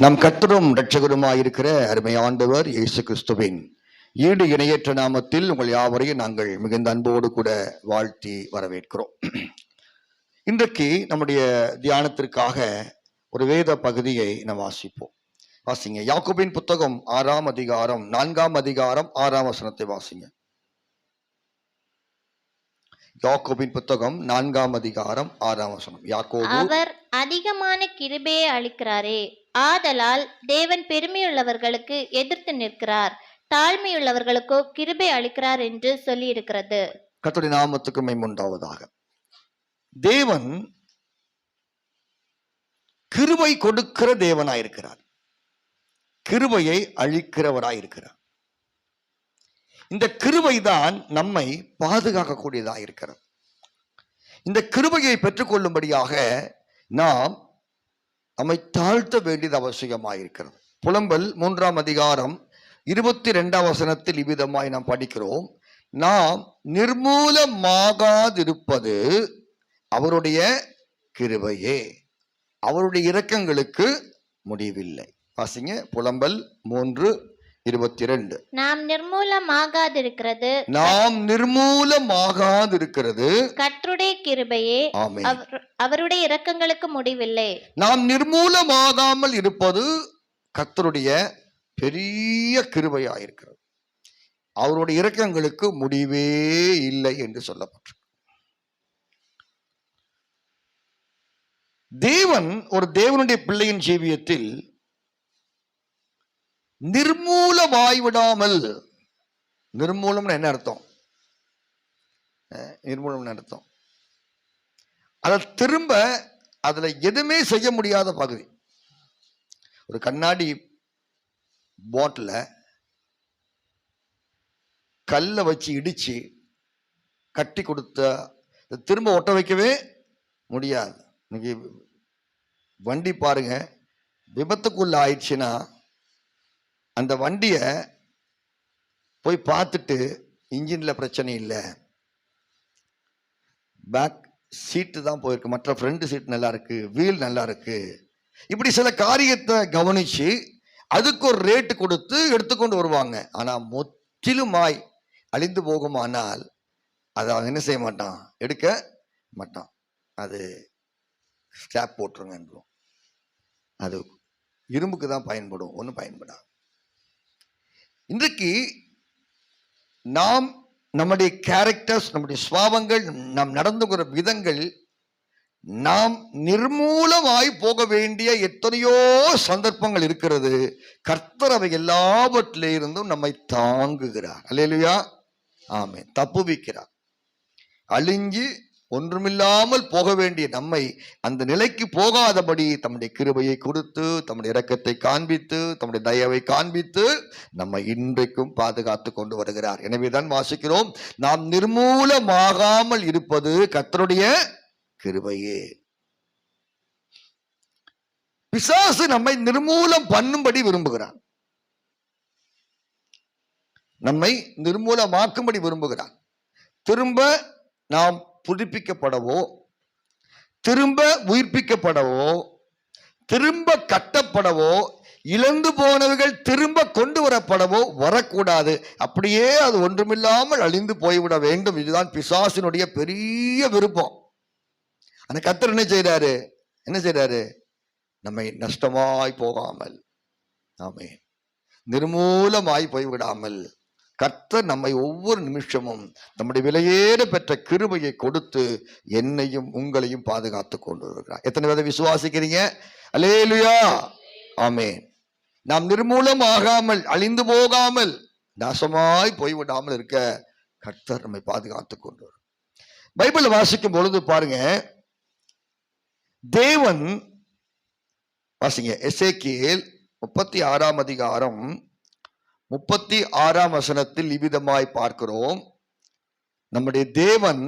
நம் கர்த்தரும் இரட்சகருமாயிருக்கிற அருமை ஆண்டவர் இயேசு கிறிஸ்துவின் ஈடு இணையற்ற நாமத்தில் உங்கள் யாவரையும் நாங்கள் மிகுந்த அன்போடு கூட வாழ்த்தி வரவேற்கிறோம். இன்றைக்கு நம்முடைய தியானத்திற்காக ஒரு வேத பகுதியை நாம் வாசிப்போம். வாசிங்க. யாக்கோபின் புத்தகம் 6ஆம் அதிகாரம் 4ஆம் அதிகாரம் 6ஆம் வசனத்தை வாசிங்க. யாக்கோபின் புத்தகம் 4ஆம் அதிகாரம் 6ஆம் வசனம். யாக்கோபு அவர் அதிகமான கிருபையை அளிக்கிறாரே, ஆதலால் தேவன் பெருமையுள்ளவர்களுக்கு எதிர்த்து நிற்கிறார், தாழ்மையுள்ளவர்களுக்கோ கிருபை அளிக்கிறார் என்று சொல்லி இருக்கிறது. கர்த்தருடைய நாமத்துக்கு மகிமை உண்டாவதாக. தேவன் கிருபை கொடுக்கிற தேவனாயிருக்கிறார், கிருபையை அளிக்கிறவராயிருக்கிறார். இந்த கிருபை தான் நம்மை பாதுகாக்கக்கூடியதாக இருக்கிறது. இந்த கிருபையை பெற்றுக்கொள்ளும்படியாக நாம் நம்மை தாழ்த்த வேண்டியது அவசியமாயிருக்கிறது. புலம்பல் 3ஆம் அதிகாரம் 22ஆம் வசனத்தில் இவ்விதமாய் நாம் படிக்கிறோம். நாம் நிர்மூலமாகாதிருப்பது அவருடைய கிருபையே, அவருடைய இரக்கங்களுக்கு முடிவில்லை. வாசிங்க. புலம்பல் 3:22. நாம் நிர்மூலமாகாதிருக்கிறது கர்த்தருடைய கிருபையே, அவருடைய இரக்கங்களுக்கு முடிவில்லை. நாம் நிர்மூலமாகாமல் இருப்பது கர்த்தருடைய பெரிய கிருபையாயிருக்கிறது, அவருடைய இரக்கங்களுக்கு முடிவே இல்லை என்று சொல்லப்பட்டிருக்கு. தேவன் ஒரு தேவனுடைய பிள்ளையின் ஜீவியத்தில் நிர்மூலமாய்விடாமல், நிர்மூலம் என்ன அர்த்தம்? நிர்மூலம் அர்த்தம் அதை திரும்ப அதுல எதுவுமே செய்ய முடியாத பகுதி. ஒரு கண்ணாடி பாட்டில கல்லை வச்சு இடிச்சு கட்டி கொடுத்த திரும்ப ஒட்ட வைக்கவே முடியாது. இன்னைக்கு வண்டி பாருங்க, விபத்துக்குள்ள ஆயிடுச்சுன்னா அந்த வண்டியை போய் பார்த்துட்டு இன்ஜின்ல பிரச்சனை இல்லை, பேக் சீட்டு தான் போயிருக்கு, மற்ற ஃப்ரண்ட் சீட் நல்லா இருக்கு, வீல் நல்லா இருக்கு, இப்படி சில காரியத்தை கவனிச்சு அதுக்கு ஒரு ரேட்டு கொடுத்து எடுத்துக்கொண்டு வருவாங்க. ஆனா முற்றிலுமாய் அழிந்து போகுமானால் அதை அவன் என்ன செய்ய மாட்டான், எடுக்க மாட்டான். அது ஸ்டாப் போட்டுருங்க, அது இரும்புக்கு தான் பயன்படும், ஒன்றும் பயன்படாது. இன்றைக்கு நாம் நம்முடைய கேரக்டர்ஸ், நம்முடைய சுபாவங்கள், நாம் நடந்துகிற விதங்கள், நாம் நிர்மூலமாய் போக வேண்டிய எத்தனையோ சந்தர்ப்பங்கள் இருக்கிறது. கர்த்தர் அவை எல்லாவற்றிலே இருந்தும் நம்மை தாங்குகிறார். அல்லேலூயா, ஆமென். தப்புவிக்கிறார். அழிஞ்சு ஒன்றுமில்லாமல் போக வேண்டிய நம்மை அந்த நிலைக்கு போகாதபடி தம்முடைய கிருபையை கொடுத்து, தம்முடைய இரக்கத்தை காண்பித்து, தம்முடைய தயவை காண்பித்து நம்மை இன்றைக்கும் பாதுகாத்து கொண்டு வருகிறார். எனவேதான் வாசிக்கிறோம், நாம் நிர்மூலமாகாமல் இருப்பது கர்த்தருடைய கிருபையே. பிசாசு நம்மை நிர்மூலம் பண்ணும்படி விரும்புகிறான், நம்மை நிர்மூலமாக்கும்படி விரும்புகிறான். திரும்ப நாம் புதுப்பிக்கப்படவோ, திரும்ப உயிர்ப்பிக்கப்படவோ, திரும்ப கட்டப்படவோ, இழந்து போனவர்கள் திரும்ப கொண்டு வரப்படவோ வரக்கூடாது. அப்படியே அது ஒன்றுமில்லாமல் அழிந்து போய்விட வேண்டும். இதுதான் பிசாசினுடைய பெரிய விருப்பம். ஆனா கர்த்தர் என்ன செய்றாரு? நம்மை நஷ்டமாய் போகாமல், ஆமென், நிர்மூலமாய் போய்விடாமல் கர்த்தர் நம்மை ஒவ்வொரு நிமிஷமும் நம்முடைய விலையேற பெற்ற கிருபையை கொடுத்து என்னையும் உங்களையும் பாதுகாத்து கொண்டு வருகிறார். எத்தனை பேரை விசுவாசிக்கிறீங்க? அல்லேலூயா, ஆமென். நாம் நிர்மூலம் ஆகாமல், அழிந்து போகாமல், நாசமாய் போய்விடாமல் இருக்க கர்த்தர் நம்மை பாதுகாத்து கொண்டு வரும். பைபிள் வாசிக்கும் பொழுது பாருங்க, தேவன், வாசிங்க, எசேக்கியேல் 36ஆம் அதிகாரம் 36ஆம் வசனத்தில் இவ்விதமாய் பார்க்கிறோம். நம்முடைய தேவன்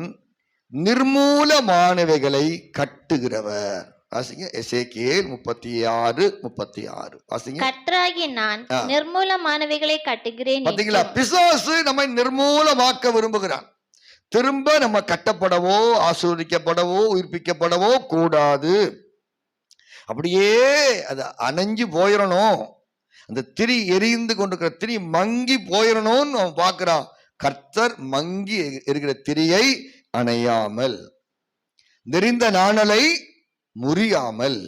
நிர்மூலமானவைகளை கட்டுகிறவர். வாசிங்க. எசேக்கியேல் 36:36. வாசிங்க. கர்த்தராகிய நான் நிர்மூலமானவைகளை கட்டுகிறேன். பாத்தீங்களா? பிசாசு நம்மை நிர்மூலமாக்க விரும்புகிறான். திரும்ப நம்ம கட்டப்படவோ, ஆசீர்வதிக்கப்படவோ, உயிர்ப்பிக்கப்படவோ கூடாது. அப்படியே அது அணைஞ்சு போயிடணும், அந்த திரி எரிந்து கொண்டிருக்கிற திரி மங்கி போயிடணும்னு அவன் பார்க்கிறான். கர்த்தர் மங்கி இருக்கிற திரியை அணையாமல், நெறிந்த நாணலை முறியாமல்,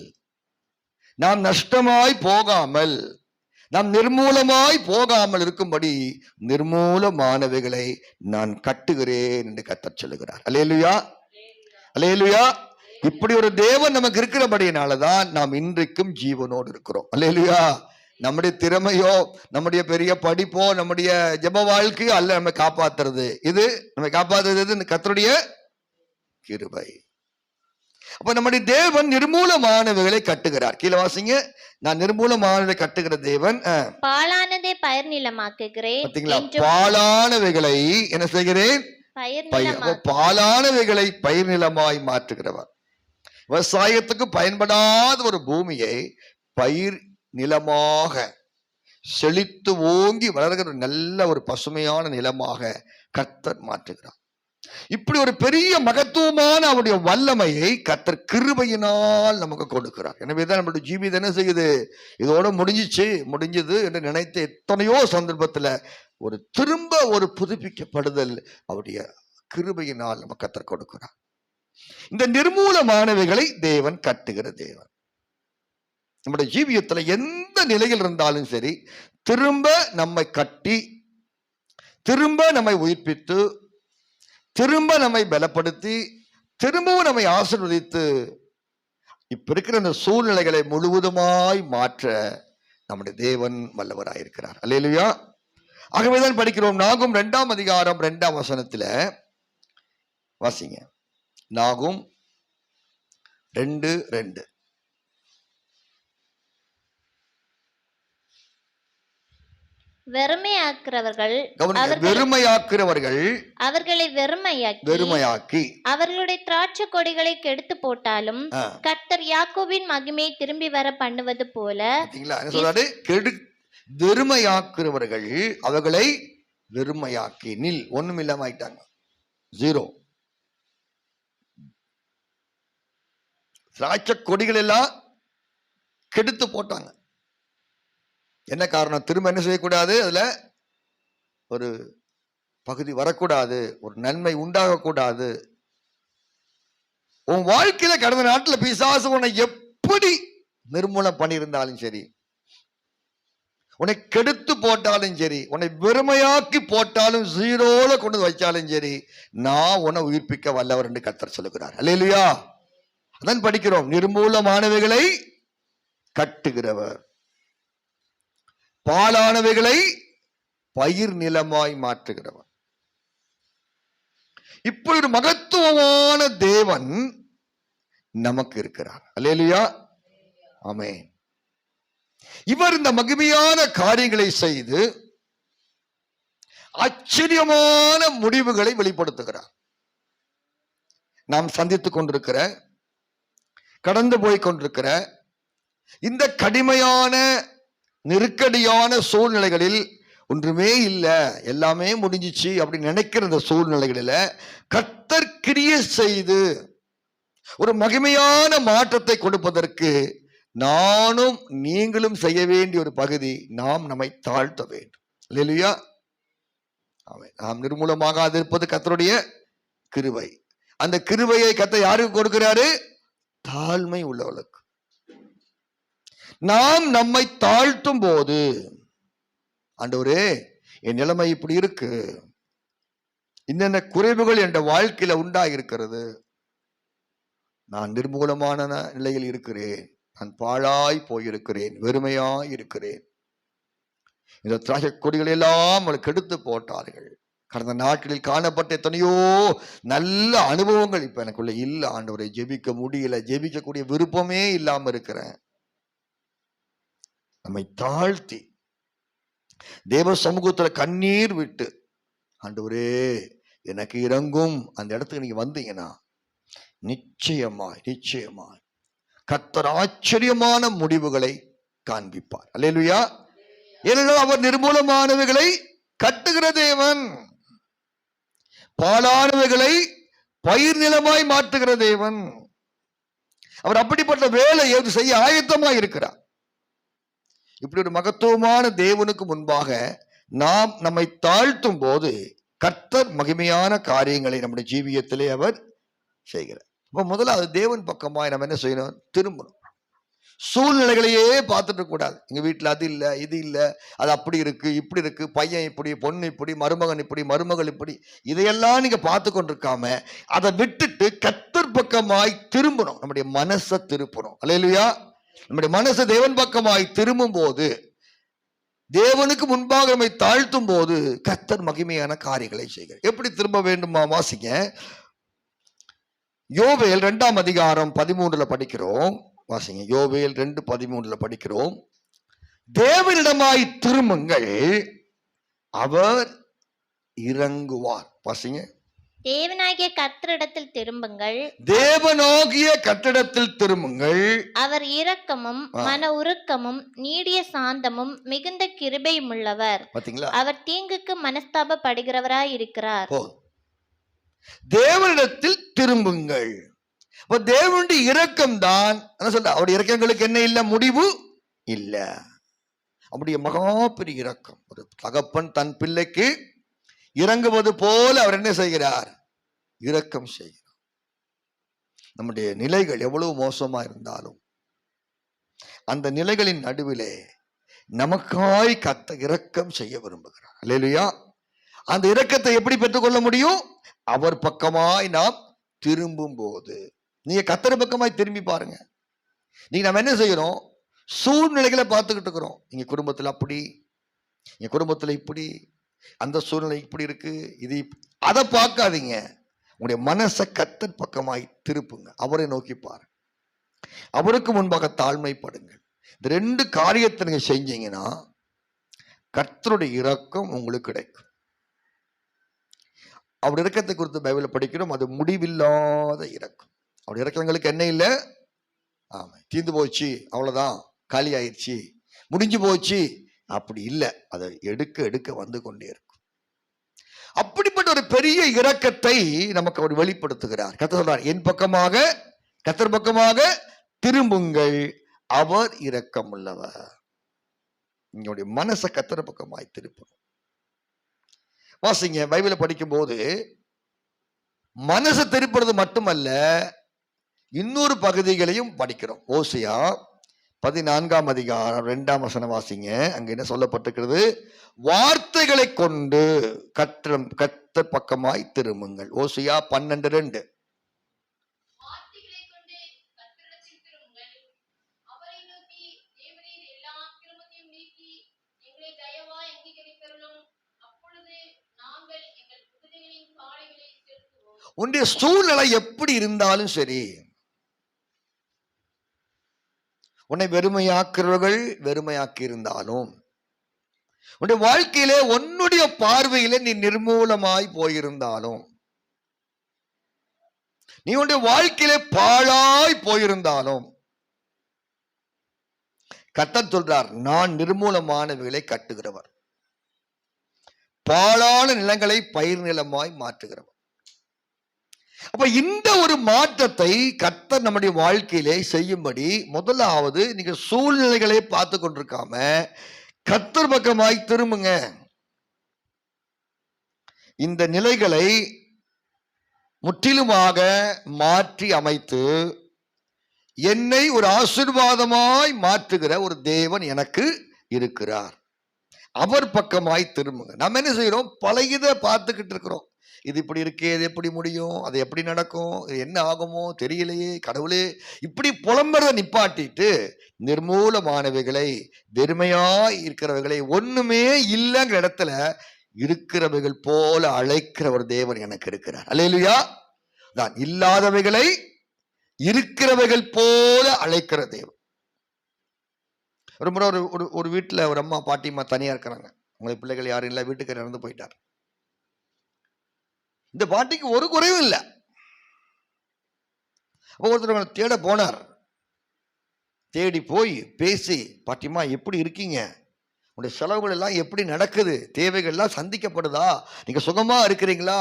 நாம் நஷ்டமாய் போகாமல், நாம் நிர்மூலமாய் போகாமல் இருக்கும்படி நிர்மூலமானவைகளை நான் கட்டுகிறேன் என்று கர்த்தர் சொல்லுகிறார். அல்லேலூயா, அல்லேலூயா. இப்படி ஒரு தேவன் நமக்கு இருக்கிறபடியினாலதான் நாம் இன்றைக்கும் ஜீவனோடு இருக்கிறோம். அல்லேலூயா. நம்முடைய திறமையோ, நம்முடைய பெரிய படிப்போ, நம்முடைய ஜெப வாழ்க்கையோ அல்ல நம்ம காப்பாத்துறது. இது நம்ம காப்பாத்துறது கர்த்தருடைய கிருபை. அப்ப நம்முடைய தேவன் நிர்மூலமானவைகளை கட்டுகிறார். கீழே வாசிங்க. நான் நிர்மூலமானவை கட்டுகிற தேவன், பாழானதை பயிர் நிலமாக்குகிறேன். பாத்தீங்களா? பாழானவைகளை என்ன செய்கிறேன்? பாழானவைகளை பயிர் நிலமாய் மாற்றுகிறவர். விவசாயத்துக்கு பயன்படாத ஒரு பூமியை பயிர் நிலமாக செழித்து ஓங்கி வளர்கிற நல்ல ஒரு பசுமையான நிலமாக கர்த்தர் மாற்றுகிறார். இப்படி ஒரு பெரிய மகத்துவமான அவருடைய வல்லமையை கர்த்தர் கிருபையினால் நமக்கு கொடுக்கிறார். எனவேதான் நம்மளுடைய ஜீவிதம் என்ன செய்யுது? இதோட முடிஞ்சது என்று நினைத்த எத்தனையோ சந்தர்ப்பத்துல ஒரு திரும்ப ஒரு புதுப்பிக்கப்படுதல் அவருடைய கிருபையினால் நமக்கு கர்த்தர் கொடுக்கிறார். இந்த நிர்மூலமானவைகளை தேவன் கட்டுகிற தேவன். நம்முடைய ஜீவியத்துல எந்த நிலையில் இருந்தாலும் சரி, திரும்ப நம்மை கட்டி, திரும்ப நம்மை உயிர்ப்பித்து, திரும்ப நம்மை பலப்படுத்தி, திரும்பவும் நம்மை ஆசீர்வதித்து, இப்ப இருக்கிற இந்த சூழ்நிலைகளை முழுவதுமாய் மாற்ற நம்முடைய தேவன் வல்லவராயிருக்கிறார். அல்லேலூயா. ஆகவேதான் படிக்கிறோம். நாகும் 2ஆம் அதிகாரம் 2ஆம் வசனத்துல வாசிங்க. நாகும் 2:2. வெறுமையாக்குறவர்கள் அவர்களை வெறுமையாக்கி அவர்களுடைய திராட்சை கொடிகளை கெடுத்து போட்டாலும் கர்த்தர் யாக்கோபின் மகிமையை திரும்பி வர பண்ணுவது போல. வெறுமையாக்குறவர்கள் அவர்களை வெறுமையாக்கி, நில், ஒண்ணும் இல்லாம ஆயிட்டாங்க, ஜீரோ. திராட்சை கொடிகள் எல்லாம் கெடுத்து போட்டாங்க. என்ன காரணம்? திரும்ப என்ன செய்யக்கூடாது? அதுல ஒரு பகுதி வரக்கூடாது, ஒரு நன்மை உண்டாகக்கூடாது. உன் வாழ்க்கையில கடந்த நாட்டில் பிசாசு உன்னை எப்படி நிர்மூலம் பண்ணியிருந்தாலும் சரி, உன்னை கெடுத்து போட்டாலும் சரி, உன்னை வெறுமையாக்கி போட்டாலும், ஜீரோல கொண்டு வச்சாலும் சரி, நான் உன்னை உயிர்ப்பிக்க வல்லவர் என்று கர்த்தர் சொல்லுகிறார். அல்லேலூயா. அதான் படிக்கிறோம். நிர்மூலமானவைகளை கட்டுகிறவர், பாழானவைகளை பயிர் நிலமாய் மாற்றுகிறவர். இப்படி ஒரு மகத்துவமான தேவன் நமக்கு இருக்கிறார். அல்லேலூயா, ஆமென். இவர் இந்த மகிமையான காரியங்களை செய்து ஆச்சரியமான முடிவுகளை வெளிப்படுத்துகிறார். நாம் சந்தித்துக் கொண்டிருக்கிற, கடந்து போய் கொண்டிருக்கிற இந்த கடுமையான நெருக்கடியான சூழ்நிலைகளில் ஒன்றுமே இல்லை, எல்லாமே முடிஞ்சிச்சு அப்படின்னு நினைக்கிற இந்த சூழ்நிலைகளில கர்த்தர் கிரியை செய்து ஒரு மகிமையான மாற்றத்தை கொடுப்பதற்கு நானும் நீங்களும் செய்ய வேண்டிய ஒரு பகுதி, நாம் நம்மை தாழ்த்த வேண்டும். அல்லேலூயா. நாம் நிர்மூலமாக இருப்பது கர்த்தருடைய கிருபை. அந்த கிருபையை கர்த்தர் யாருக்கு கொடுக்கிறாரு? தாழ்மை உள்ளவர்களுக்கு. நாம் நம்மை தாழ்த்தும் போது, ஆண்டவரே என் நிலைமை இப்படி இருக்கு, இன்னென்ன குறைவுகள் என்ற வாழ்க்கையில உண்டாயிருக்கிறது, நான் நிர்மூலமான நிலையில் இருக்கிறேன், நான் பாழாய் போயிருக்கிறேன், வெறுமையாய் இருக்கிறேன், இந்த திராட்சை கொடிகள் எல்லாம் கெடுத்து போட்டார்கள். கடந்த நாட்களில் காணப்பட்ட எத்தனையோ நல்ல அனுபவங்கள் இப்ப எனக்குள்ள இல்ல ஆண்டவரை, ஜெபிக்க முடியல, ஜெபிக்கக்கூடிய விருப்பமே இல்லாம இருக்கிறேன். நம்மை தாழ்த்தி தேவ சமூகத்துல கண்ணீர் விட்டு, ஆண்டவரே எனக்கு இறங்கும், அந்த இடத்துக்கு நீங்க வந்தீங்கன்னா நிச்சயமாய் கர்த்தர் ஆச்சரியமான முடிவுகளை காண்பிப்பார். அல்லேலூயா. ஏனென்றால் அவர் நிர்மூலமானவைகளை கட்டுகிற தேவன், பாழானவைகளை பயிர் நிலமாய் மாற்றுகிற தேவன். அவர் அப்படிப்பட்ட வேலையை செய்ய ஆயத்தமாக இருக்கிறார். இப்படி ஒரு மகத்துவமான தேவனுக்கு முன்பாக நாம் நம்மை தாழ்த்தும் போது கர்த்தர் மகிமையான காரியங்களை நம்முடைய ஜீவியத்திலே அவர் செய்கிறார். அப்ப முதல்ல அது தேவன் பக்கமாய் நம்ம என்ன செய்யணும்? திரும்பணும். சூழ்நிலைகளையே பார்த்துட்டு கூடாது. எங்க வீட்டுல அது இல்லை, இது இல்லை, அது அப்படி இருக்கு, இப்படி இருக்கு, பையன் இப்படி, பொண்ணு இப்படி, மருமகன் இப்படி, மருமகள் இப்படி, இதையெல்லாம் நீங்க பார்த்து கொண்டிருக்காம அதை விட்டுட்டு கர்த்தர் பக்கமாய் திரும்பணும். நம்முடைய மனசை திருப்பணும். அல்லேலூயா. நம்முடைய மனசு தேவன் பக்கமாய் திரும்பும் போது, தேவனுக்கு முன்பாக நம்மை தாழ்த்தும் போது கர்த்தர் மகிமையான காரியங்களை செய்கிறார். எப்படி திரும்ப வேண்டுமா? வாசிங்க. யோவேல் 2ஆம் அதிகாரம் 13 படிக்கிறோம். வாசிங்க. யோவேல் 2:13 படிக்கிறோம். தேவனிடமாய் திரும்புங்கள், அவர் இறங்குவார். வாசிங்க. தேவனாகிய கர்த்தரிடத்தில் திரும்புங்கள், தேவனாகிய கர்த்தரிடத்தில் திரும்புங்கள், அவர் இரக்கமும் மன உருக்கமும் நீடிய சாந்தமும் மிகுந்த கிருபையும் உள்ளவர். பாத்தீங்களா? அவர் தீங்குக்கு மனஸ்தாபப்படுகிறவராய் இருக்கிறார். தேவனிடத்தில் திரும்புங்கள். தேவனுடைய இரக்கம் தான் என்ன சொல்ற? அவருடைய இரக்கங்களுக்கு என்ன இல்ல? முடிவு இல்ல. அவருடைய மகா பெரிய இரக்கம். ஒரு தகப்பன் தன் பிள்ளைக்கு இறங்குவது போல அவர் என்ன செய்கிறார்? இரக்கம் செய்கிறார். நம்முடைய நிலைகள் எவ்வளவு மோசமா இருந்தாலும் அந்த நிலைகளின் நடுவிலே நமக்காய் கர்த்தர் இரக்கம் செய்ய விரும்புகிறார். அல்லேலூயா. அந்த இரக்கத்தை எப்படி பெற்றுக்கொள்ள முடியும்? அவர் பக்கமாய் நாம் திரும்பும் போது. நீங்க கர்த்தர் பக்கமாய் திரும்பி பாருங்க. நீங்க நம்ம என்ன செய்யறோம்? சூழ்நிலைகளை பார்த்துக்கிட்டு இருக்கிறோம். நீங்க குடும்பத்துல அப்படி, நீங்க குடும்பத்துல இப்படி, அந்த சூழ்நிலை இப்படி இருக்கு, இது அதை பார்க்காதீங்க. உங்களுடைய மனசை கர்த்தர் பக்கமாய் திருப்புங்க. அவரை நோக்கி பாருங்க. அவருக்கு முன்பாக தாழ்மைப்படுங்கள். இந்த 2 காரியத்தை நீங்க செஞ்சீங்கன்னா கர்த்தருடைய இரக்கம் உங்களுக்கு கிடைக்கும். அவர் இரக்கத்தை குறித்து பைபிளை படிக்கிறோம். அது முடிவில்லாத இரக்கம். அவருடைய இரக்கங்களுக்கு என்ன இல்லை? ஆமா, தீர்ந்து போச்சு, அவ்வளவுதான், காலி ஆயிடுச்சு, முடிஞ்சு போச்சு, அப்படி இல்லை. அதை எடுக்க எடுக்க வந்து கொண்டே இருக்கும். அப்படிப்பட்ட ஒரு பெரிய இரக்கத்தை நமக்கு அவர் வெளிப்படுத்துகிறார். கர்த்தர் சொல்றார், என் பக்கமாக, கர்த்தர் பக்கமாக திரும்புங்கள், அவர் இரக்கம் உள்ளவர். உங்களுடைய மனசை கர்த்தர் பக்கமாய் திருப்பணும். வாசிங்க. பைபிளை படிக்கும் போது மனசை திருப்புறது மட்டுமல்ல, இன்னொரு பகுதிகளையும் படிக்கிறோம். ஓசியா 14ஆம் அதிகாரம் 2ஆம் வசனம் வாசிங்க. அங்க என்ன சொல்லப்பட்டிருக்கிறது? வார்த்தைகளை கொண்டு கர்த்தர் பக்கமாய் திரும்புங்கள். ஓசியா 12:2. உன்னுடைய சூழ்நிலை எப்படி இருந்தாலும் சரி, உன்னை வெறுமையாக்குறவர்கள் வெறுமையாக்கி இருந்தாலும், உன்னுடைய வாழ்க்கையிலே உன்னுடைய பார்வையிலே நீ நிர்மூலமாய் போயிருந்தாலும், நீ உன்னுடைய வாழ்க்கையிலே பாழாய் போயிருந்தாலும், கர்த்தர் சொல்றார், நான் நிர்மூலமானவைகளை கட்டுகிறவர், பாழான நிலங்களை பயிர் நிலமாய் மாற்றுகிறவர். அப்ப இந்த ஒரு மாற்றத்தை கர்த்தர் நம்முடைய வாழ்க்கையிலே செய்யும்படி, முதலாவது நீங்க சூழ்நிலைகளை பார்த்து கொண்டிருக்காம கர்த்தர் பக்கமாய் திரும்புங்க. இந்த நிலைகளை முற்றிலுமாக மாற்றி அமைத்து என்னை ஒரு ஆசீர்வாதமாய் மாற்றுகிற ஒரு தேவன் எனக்கு இருக்கிறார். அவர் பக்கமாய் திரும்புங்க. நம்ம என்ன செய்யறோம்? பழையதை பார்த்துக்கிட்டு இருக்கிறோம். இது இப்படி இருக்கே, இது எப்படி முடியும், அது எப்படி நடக்கும், இது என்ன ஆகுமோ தெரியலையே, கடவுளே, இப்படி புலம்புறதை நிப்பாட்டிட்டு நிர்மூலமானவைகளை, வெறுமையாய் இருக்கிறவைகளை, ஒண்ணுமே இல்லைங்கிற இடத்துல இருக்கிறவைகள் போல அழைக்கிற ஒரு தேவன் எனக்கு இருக்கிறார். அல்லேலூயா. நான் இல்லாதவைகளை இருக்கிறவைகள் போல அழைக்கிற தேவன். ஒரு முறை ஒரு வீட்டுல ஒரு அம்மா பாட்டியம்மா தனியா இருக்கிறாங்க. உங்களுக்கு பிள்ளைகள் யாரும் இல்லை, வீட்டுக்கு இறந்து போயிட்டார். இந்த பாட்டிக்கு ஒரு குறைவும் இல்லை. ஒருத்தர் தேட போனார். தேடி போய் பேசி, பாட்டிமா எப்படி இருக்கீங்க, உங்களுடைய செலவுகள் எல்லாம் எப்படி நடக்குது, தேவைகள் எல்லாம் சந்திக்கப்படுதா, நீங்க சுகமா இருக்கிறீங்களா,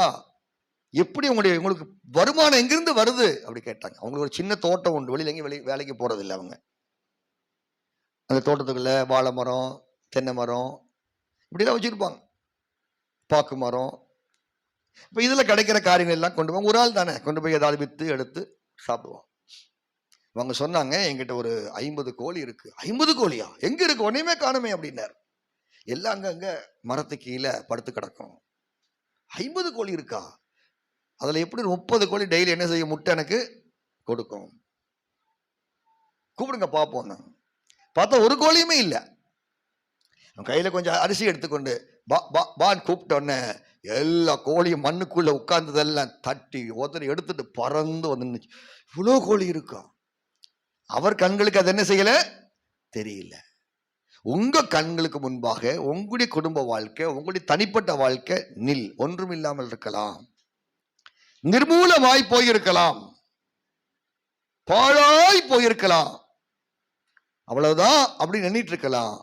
எப்படி உங்களுக்கு வருமானம் எங்கிருந்து வருது அப்படி கேட்டாங்க. அவங்களுக்கு ஒரு சின்ன தோட்டம் உண்டு, வெளியில எங்கேயும் வேலைக்கு போறது இல்லை அவங்க. அந்த தோட்டத்துக்குள்ள வாழை மரம், தென்னை மரம் இப்படிலாம் வச்சிருப்பாங்க, பாக்கு மரம். இப்போ இதில் கிடைக்கிற காரியங்கள் எல்லாம் கொண்டு போய் ஒரு ஆள் தானே கொண்டு போய் ஏதாவது விற்று எடுத்து சாப்பிடுவோம். அவங்க சொன்னாங்க, என்கிட்ட ஒரு 50 கோழி இருக்கு. 50 கோழியா? எங்க இருக்கு? ஒன்றையுமே காணுமே அப்படின்னாரு. எல்லாம் அங்கங்க மரத்து கீழே படுத்து கிடக்கும். 50 கோழி இருக்கா? அதில் எப்படி 30 கோழி டெய்லி என்ன செய்ய முட்டை எனக்கு கொடுக்கும்? கூப்பிடுங்க பார்ப்போம். பார்த்தா ஒரு கோழியுமே இல்லை. கையில் கொஞ்சம் அரிசி எடுத்துக்கொண்டு பான்னு கூப்பிட்டோன்னே எல்லா கோழியும் மண்ணுக்குள்ள உட்கார்ந்ததெல்லாம் தட்டி ஒருத்தர் எடுத்துட்டு பறந்து வந்து, இவ்வளோ கோழி இருக்கா? அவர் கண்களுக்கு அது என்ன செய்யல தெரியல. உங்க கண்களுக்கு முன்பாக உங்களுடைய குடும்ப வாழ்க்கை, உங்களுடைய தனிப்பட்ட வாழ்க்கை ஒன்றும் இல்லாமல் இருக்கலாம், நிர்மூலமாய் போயிருக்கலாம், பாழாய் போயிருக்கலாம், அவ்வளவுதான் அப்படி நினைட்டு இருக்கலாம்.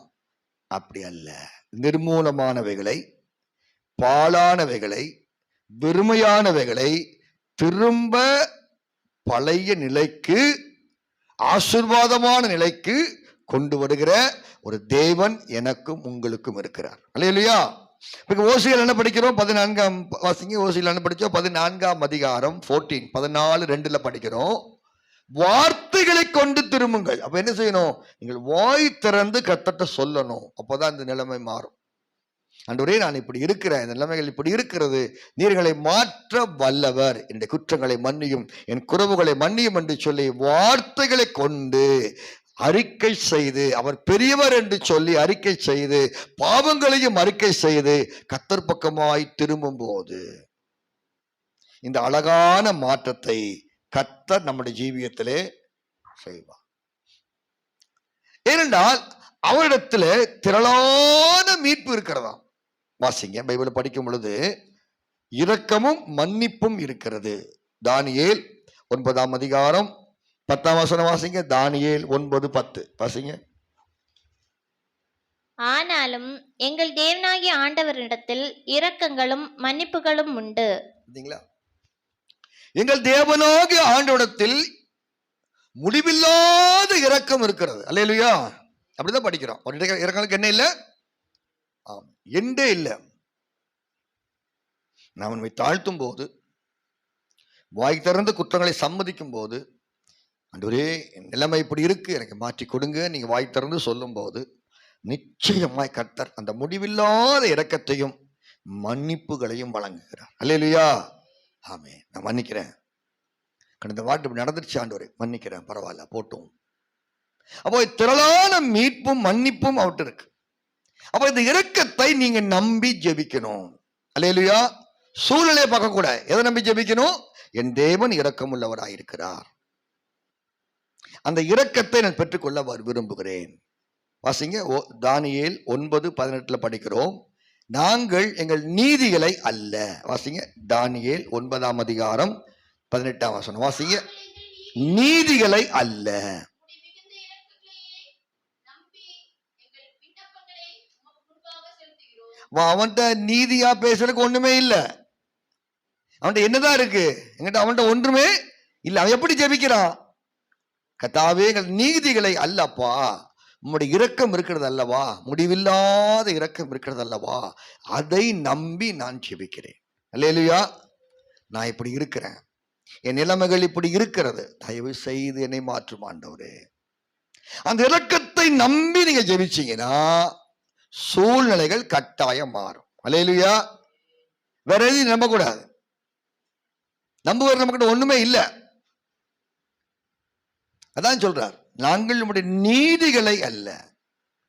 அப்படி அல்ல. நிர்மூலமானவைகளை, பாழானவைகளை, வெறுமையானவைகளை திரும்ப பழைய நிலைக்கு, ஆசீர்வாதமான நிலைக்கு கொண்டு வருகிற ஒரு தேவன் எனக்கும் உங்களுக்கும் இருக்கிறார். அல்லேலூயா. ஓசியில் என்ன படிக்கிறோம்? 14ஆம் வாசிங்க. ஓசியில் என்ன படிச்சோம்? 14ஆம் அதிகாரம் 14:2 படிக்கிறோம். வார்த்தைகளை கொண்டு திரும்புங்கள். அப்ப என்ன செய்யணும்? நீங்கள் வாய் திறந்து கர்த்தர்ட்ட சொல்லணும். அப்போதான் இந்த நிலைமை மாறும். ஆண்டவரே, நான் இப்படி இருக்கிறேன், இந்த நிலைமைகள் இப்படி இருக்கிறது, நீர்களை மாற்ற வல்லவர், என் குற்றங்களை மன்னியும், என் குறைவுகளை மன்னியும் என்று சொல்லி வார்த்தைகளை கொண்டு அறிக்கை செய்து, அவர் பெரியவர் என்று சொல்லி அறிக்கை செய்து, பாவங்களையும் அறிக்கை செய்து கர்த்தர் பக்கமாய் திரும்பும் போது இந்த அழகான மாற்றத்தை கர்த்தர் நம்முடைய ஜீவியத்திலே செய்வார். ஏனென்றால் அவரிடத்துல திரளான மீட்பு இருக்கிறதா. வாசிங்க, பைபிளை படிக்கும் பொழுது இரக்கமும் மன்னிப்பும் இருக்கிறது. தானியேல் 9ஆம் அதிகாரம் 10ஆம் வசனம் வாசிங்க. தானியேல் 9:10 வாசிங்க. ஆனாலும் எங்கள் தேவனாகிய ஆண்டவரிடத்தில் இரக்கங்களும் மன்னிப்புகளும் உண்டு. எங்கள் தேவனாகிய ஆண்டவரிடத்தில் முடிவில்லாத இரக்கம் இருக்கிறது. அல்லேலூயா. அப்படிதான் படிக்கிறோம். இரக்கங்களுக்கு என்ன இல்லை? எண்டே இல்லை. நான் உண்மை தாழ்த்தும் போது, வாய் திறந்து குற்றங்களை சம்மதிக்கும் போது, ஆண்டவரே நிலைமை இப்படி இருக்கு, எனக்கு மாற்றி கொடுங்க, நீங்க வாய் திறந்து சொல்லும் போது நிச்சயமாய் கர்த்தர் அந்த முடிவில்லாத இரக்கத்தையும் மன்னிப்புகளையும் வழங்குகிறார். அல்லேலூயா. ஆமே, நான் மன்னிக்கிறேன், கடந்த வாட்டு இப்படி நடந்துருச்சு ஆண்டவரே, மன்னிக்கிறேன், பரவாயில்ல போட்டும். அப்போ திரளான மீட்பும் மன்னிப்பும் அவர்கிட்ட இருக்கு. அப்போ இந்த இரக்கத்தை நீங்க நம்பி ஜெபிக்கணும். அல்லேலூயா. சூழ்நிலையை பார்க்க கூட எதை நம்பி ஜெபிக்கணும்? என் தேவன் இரக்கம் உள்ளவராயிருக்கிறார், அந்த இரக்கத்தை நான் பெற்றுக்கொள்ள விரும்புகிறேன். வாசிங்க, தானியேல் 9:18 படிக்கிறோம். நாங்கள் எங்கள் நீதிகளை அல்ல. வாசிங்க, தானியேல் 9ஆம் அதிகாரம் 18ஆம் வசனம் வாசிங்க. நீதிகளை அல்ல. அவன்கிட்ட நீதியா பேசுறதுக்கு ஒண்ணுமே இல்லை. அவன்கிட்ட என்னதான் இருக்கு? என்கிட்ட அவன்கிட்ட ஒன்றுமே இல்லை. அவன் எப்படி ஜெபிக்கிறான்? கர்த்தாவே, எங்கள் நீதிகளை அல்லப்பா, உம்முடைய இரக்கம் இருக்கிறது அல்லவா, முடிவில்லாத இரக்கம் இருக்கிறது அல்லவா, அதை நம்பி நான் ஜெபிக்கிறேன். அல்லேலூயா. நான் இப்படி இருக்கிறேன், என் நிலைமைகள் இப்படி இருக்கிறது, தயவு செய்து என்னை மாற்றும் ஆண்டவரே. அந்த இரக்கத்தை நம்பி நீங்க ஜெபிச்சீங்கன்னா சூழ்நிலைகள் கட்டாயம் மாறும். அல்லேலூயா. வேற எதையும் நம்ப கூடாது. நம்புவது நமக்கு ஒண்ணுமே இல்லை. அதான் சொல்றார், நாங்கள் நம்முடைய நீதிகளை அல்ல.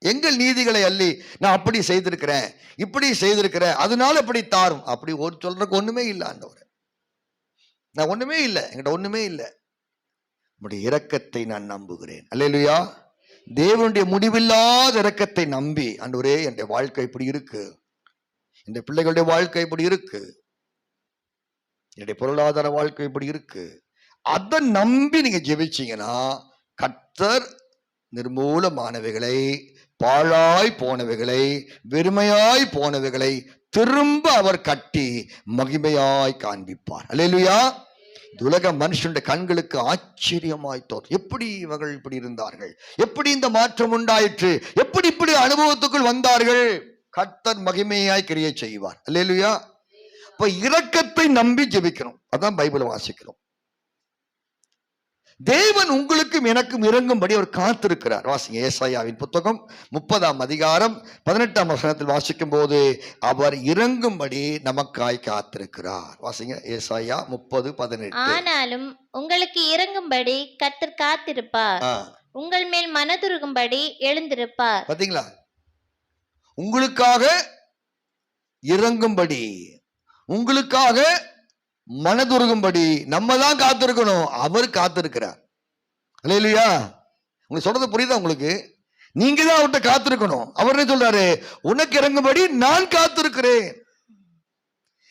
எங்கள் நீதிகளை அல்லி நான் அப்படி செய்திருக்கிறேன், இப்படி செய்திருக்கிறேன், அதனால இப்படி தாரும், அப்படி ஒரு சொல்றதுக்கு ஒண்ணுமே இல்லை ஆண்டவரே. நான் ஒண்ணுமே இல்லை, என்கிட்ட ஒண்ணுமே இல்லை. நம்முடைய இரக்கத்தை நான் நம்புகிறேன். அல்லேலூயா. தேவனுடைய முடிவில்லாத இரக்கத்தை நம்பி, ஆண்டவரே என்னுடைய வாழ்க்கை இப்படி இருக்கு, இந்த பிள்ளைகளுடைய வாழ்க்கை இப்படி இருக்கு, என்னுடைய பொருளாதார வாழ்க்கை இப்படி இருக்கு, அதை நம்பி நீங்க ஜெபிச்சீங்கன்னா கர்த்தர் நிர்மூலமானவைகளை, பாழாய் போனவைகளை, வெறுமையாய் போனவைகளை திரும்ப அவர் கட்டி மகிமையாய் காண்பிப்பார். அல்லேலூயா. உலக மனுஷனுடைய கண்களுக்கு ஆச்சரியமாய் தோன்றும். எப்படி இவர்கள் இப்படி இருந்தார்கள், எப்படி இந்த மாற்றம் உண்டாயிற்று, எப்படி இப்படி அனுபவத்துக்குள் வந்தார்கள். கர்த்தர் மகிமையாய் கிரியை செய்வார். அல்லேலூயா. இப்ப இரக்கத்தை நம்பி ஜெபிக்கிறோம். அதான் பைபிளை வாசிக்கிறோம். தேவன் உங்களுக்கும் எனக்கும் இறங்கும்படி அவர் காத்திருக்கிறார். வாசிங்க ஏசாயாவின் புத்தகம் 30ஆம் அதிகாரம் 18ஆம் வசனத்தில் வாசிக்கும் போது அவர் இறங்கும்படி நமக்காய் காத்திருக்கிறார். வாசிங்க ஏசாயா 30:18. ஆனாலும் உங்களுக்கு இறங்கும்படி கர்த்தர் காத்திருப்பார், உங்கள் மேல் மனதுருகும்படி எழுந்திருப்பார். பாத்தீங்களா? உங்களுக்காக இறங்கும்படி, உங்களுக்காக மனதுருகும்படி நம்ம தான் காத்திருக்கணும். அவர் காத்திருக்கிறார். அல்லேலூயா. உங்களுக்கு சொல்றது புரியுதா? உங்களுக்கு நீங்க தான் அவர்கிட்ட காத்திருக்கணும். அவர் என்ன சொல்றாரு? உனக்கு இறங்கும்படி நான் காத்திருக்கிறேன்.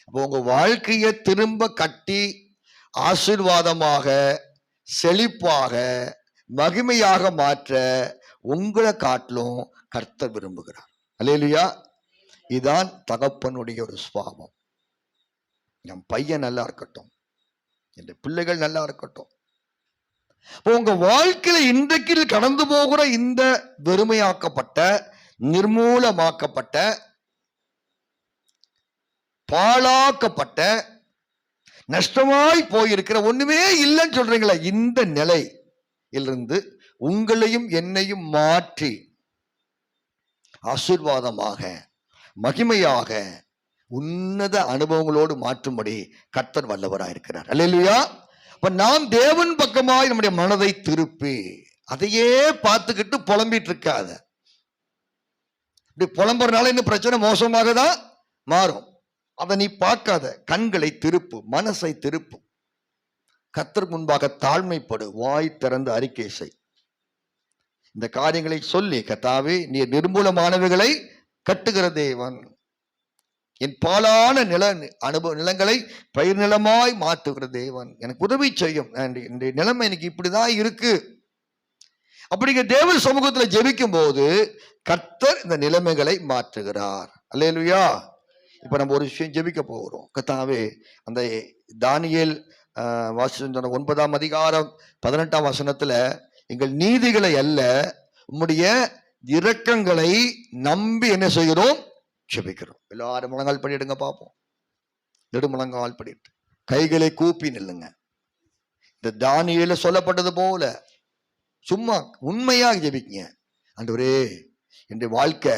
அப்போ உங்க வாழ்க்கையை திரும்ப கட்டி ஆசீர்வாதமாக, செழிப்பாக, மகிமையாக மாற்ற உங்களை காட்டிலும் கர்த்தர் விரும்புகிறார். அல்லேலூயா. இதுதான் தகப்பனுடைய ஒரு சுபாவம். என் பையன் நல்லா இருக்கட்டும், என் பிள்ளைகள் நல்லா இருக்கட்டும். உங்க வாழ்க்கையில இன்றைக்கு கடந்து போகிற இந்த வெறுமையாக்கப்பட்ட, நிர்மூலமாக்கப்பட்ட, பாழாக்கப்பட்ட, நஷ்டமாய் போயிருக்கிற, ஒண்ணுமே இல்லைன்னு சொல்றீங்களா, இந்த நிலையிலிருந்து உங்களையும் என்னையும் மாற்றி ஆசீர்வாதமாக, மகிமையாக, உன்னத அனுபவங்களோடு மாற்றும்படி கர்த்தர் வல்லவராயிருக்கிறார். அல்லேலூயா. அப்ப நாம் தேவன் பக்கமாய் நம்முடைய மனதை திருப்பி அதையே பார்த்துக்கிட்டு புலம்பிட்டு இருக்காத. இப்படி புலம்புறதுனால இன்னும் பிரச்சனை மோசமாக தான் மாறும். அதை நீ பார்க்காத. கண்களை திருப்பு, மனசை திருப்பு. கர்த்தர் முன்பாக தாழ்மைப்படு, வாய் திறந்து அறிக்கை செய். இந்த காரியங்களை சொல்லி, கர்த்தாவே நீ நிர்மூலமானவைகளை கட்டுகிற தேவன், என் பாலான நிலங்களை பயிர் நிலமாய் மாற்றுகிற தேவன், எனக்கு உதவி செய்யும். இந்த நிலைமை எனக்கு இப்படிதான் இருக்கு. அப்படிங்கிற தேவ சமூகத்துல ஜெபிக்கும் போது கர்த்தர் இந்த நிலைமைகளை மாற்றுகிறார். அல்லேலூயா. இப்ப நம்ம ஒரு விஷயம் ஜெபிக்க போகிறோம். கர்த்தாவே, அந்த தானியேல் வாசிச்ச 9ஆம் அதிகாரம் 18ஆம் வசனத்துல எங்கள் நீதிகளை அல்ல, உம்முடைய இரக்கங்களை நம்பி என்ன செய்கிறோம்? ஜெபிக்கிறோம். எல்லாரும் முழங்கால் படிடுங்க பார்ப்போம். நெடுமுழங்கால் படிட்டு கைகளை கூப்பி நில்லுங்க. இந்த தானியேல சொல்லப்பட்டது போல சும்மா உண்மையாக ஜெபிங்க. ஆண்டவரே, என் வாழ்க்கை